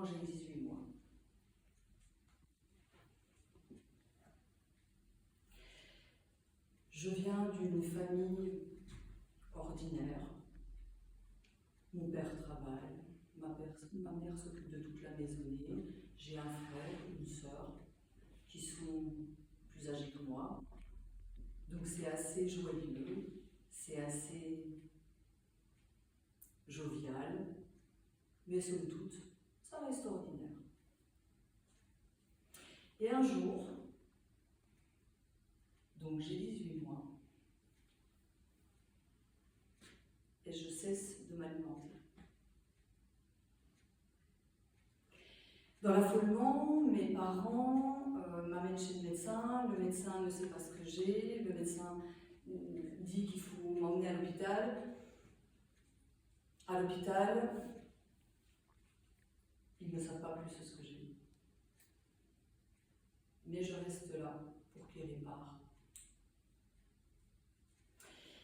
quand j'ai 18 mois. Je viens d'une famille ordinaire. Mon père travaille, ma mère s'occupe de toute la maisonnée. J'ai un frère, une sœur, qui sont plus âgés que moi. Donc c'est assez joyeux, c'est assez jovial, mais somme toute, ça reste ordinaire. Et un jour, donc j'ai 18 mois, et je cesse de m'alimenter. Dans l'affolement, mes parents m'amènent chez le médecin ne sait pas ce que j'ai, le médecin dit qu'il faut m'emmener à l'hôpital. À l'hôpital, ils ne savent pas plus ce que j'ai. Mais je reste là pour qu'ils réparent.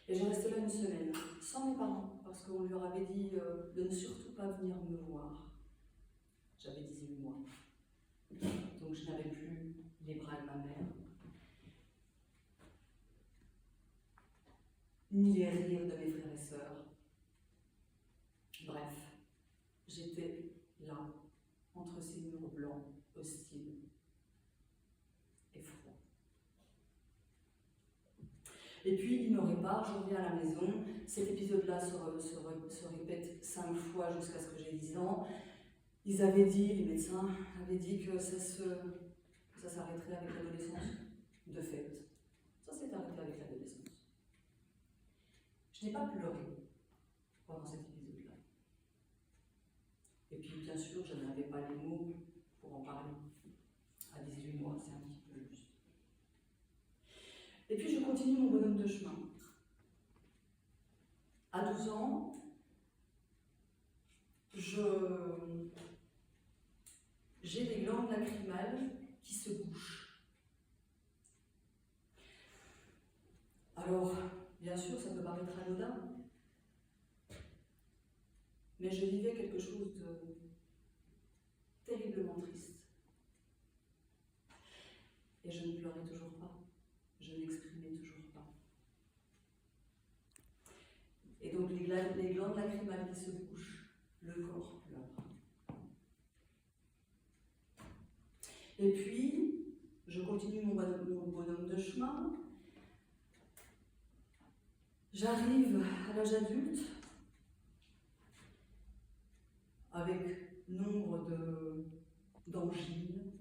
Et je reste là une semaine, sans mes parents, parce qu'on leur avait dit de ne surtout pas venir me voir. J'avais 18 mois. Donc je n'avais plus les bras de ma mère, ni les rires de mes frères et sœurs. Bref, j'étais là, entre ces murs blancs, hostiles et froids. Et puis, il me répare, je reviens à la maison. Cet épisode-là se répète 5 fois jusqu'à ce que j'ai 10 ans. Ils avaient dit, les médecins avaient dit que ça s'arrêterait avec l'adolescence. De fait, ça s'est arrêté avec l'adolescence. Je n'ai pas pleuré pendant cet épisode-là. Et puis, bien sûr, je n'avais pas les mots pour en parler. À 18 mois, c'est un petit peu juste. Et puis, je continue mon bonhomme de chemin. À 12 ans, j'ai des glandes lacrymales qui se bouchent. Alors, bien sûr, ça peut paraître anodin, mais je vivais quelque chose de terriblement triste. Et je ne pleurais toujours pas, je n'exprimais toujours pas. Et donc les glandes lacrymales qui se bouchent, le corps pleure. Et puis, je continue mon bonhomme de chemin. J'arrive à l'âge adulte, avec nombre d'angines.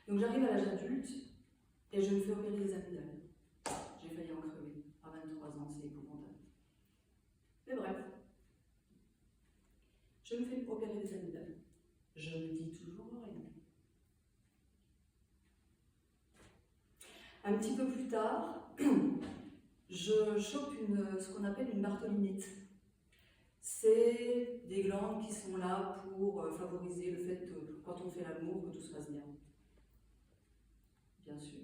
Donc j'arrive à l'âge adulte et je me fais opérer des amygdales. J'ai failli en crever à 23 ans, c'est épouvantable. Mais bref, je me fais opérer des amygdales. Je ne dis toujours rien. Un petit peu plus tard, je chope ce qu'on appelle une bartholinite. C'est des glandes qui sont là pour favoriser le fait que quand on fait l'amour, que tout se passe bien. Bien sûr.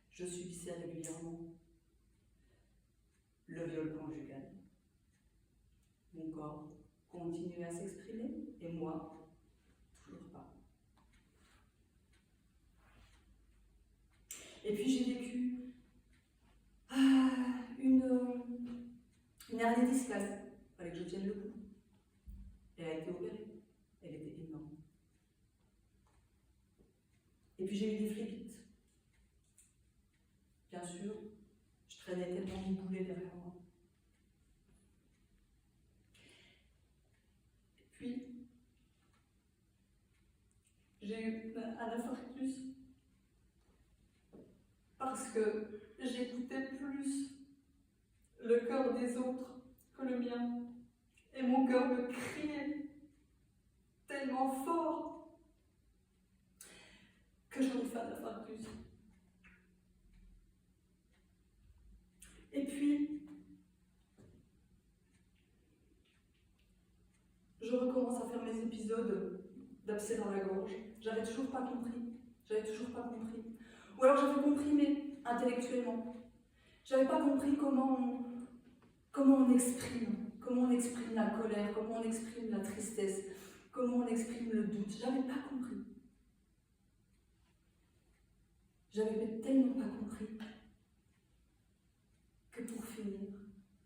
Je subissais régulièrement le viol conjugal. Mon corps continuait à s'exprimer et moi, toujours pas. Et puis j'ai vécu une hernie discale. Il fallait que je tienne le coup. Elle a été opérée. Elle était énorme. Et puis j'ai eu des phlébites. Bien sûr, je traînais tellement de boulets derrière moi. Et puis, j'ai eu un infarctus parce que j'écoutais plus le cœur des autres que le mien. Et mon cœur me criait tellement fort que j'en ai fait un infarctus. Et puis, je recommence à faire mes épisodes d'abcès dans la gorge. J'avais toujours pas compris. Ou alors j'avais compris, mais intellectuellement. J'avais pas compris comment on exprime, comment on exprime la colère, comment on exprime la tristesse, comment on exprime le doute. J'avais pas compris. J'avais tellement pas compris que pour finir,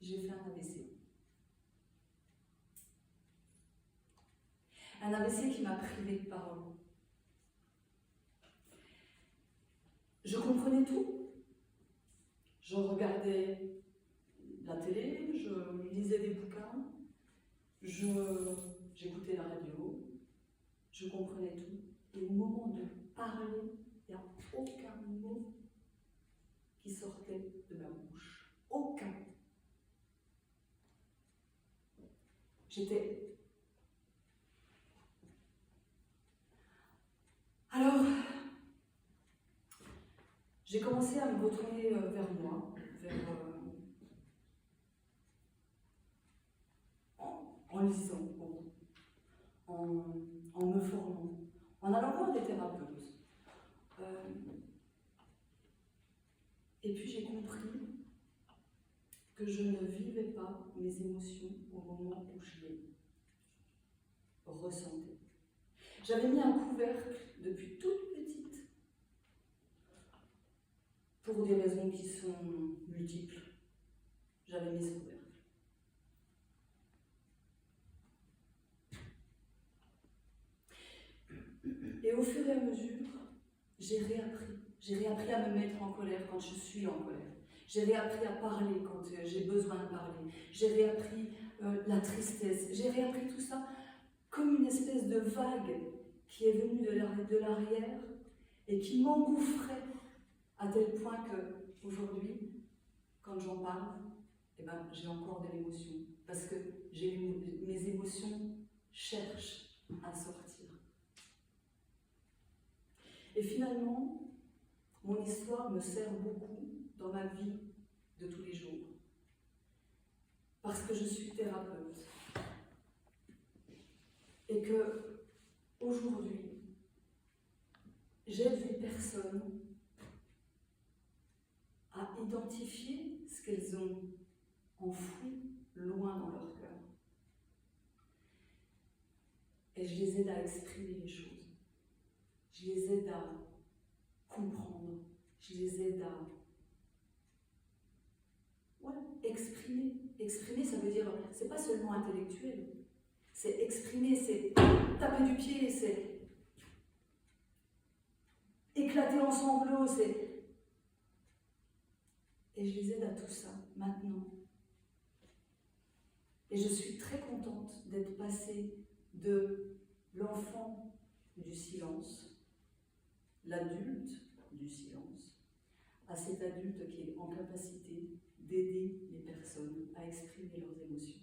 j'ai fait un AVC. Un AVC qui m'a privée de parole. Je comprenais tout. Je regardais la télé, je lisais des bouquins, j'écoutais la radio, je comprenais tout. Et au moment de parler, il n'y a aucun mot qui sortait de ma bouche. Aucun. J'étais... Alors, j'ai commencé à me retourner vers moi, en lisant beaucoup, en me formant, en allant voir des thérapeutes. Et puis j'ai compris que je ne vivais pas mes émotions au moment où je les ressentais. J'avais mis un couvercle depuis toute petite, pour des raisons qui sont multiples. J'avais mis ce couvercle. Et au fur et à mesure, j'ai réappris à me mettre en colère quand je suis en colère. J'ai réappris à parler quand j'ai besoin de parler. J'ai réappris la tristesse. J'ai réappris tout ça comme une espèce de vague qui est venue de l'arrière et qui m'engouffrait à tel point que aujourd'hui, quand j'en parle, eh ben, j'ai encore de l'émotion. Parce que mes émotions cherchent à sortir. Et finalement, mon histoire me sert beaucoup dans ma vie de tous les jours. Parce que je suis thérapeute. Et que, aujourd'hui, j'aide les personnes à identifier ce qu'elles ont enfoui loin dans leur cœur. Et je les aide à exprimer les choses. Je les aide à comprendre. Je les aide à exprimer. Exprimer, ça veut dire, c'est pas seulement intellectuel. C'est exprimer, c'est taper du pied, c'est éclater en sanglots, c'est... Et je les aide à tout ça, maintenant. Et je suis très contente d'être passée de l'enfant du silence, l'adulte du silence, à cet adulte qui est en capacité d'aider les personnes à exprimer leurs émotions.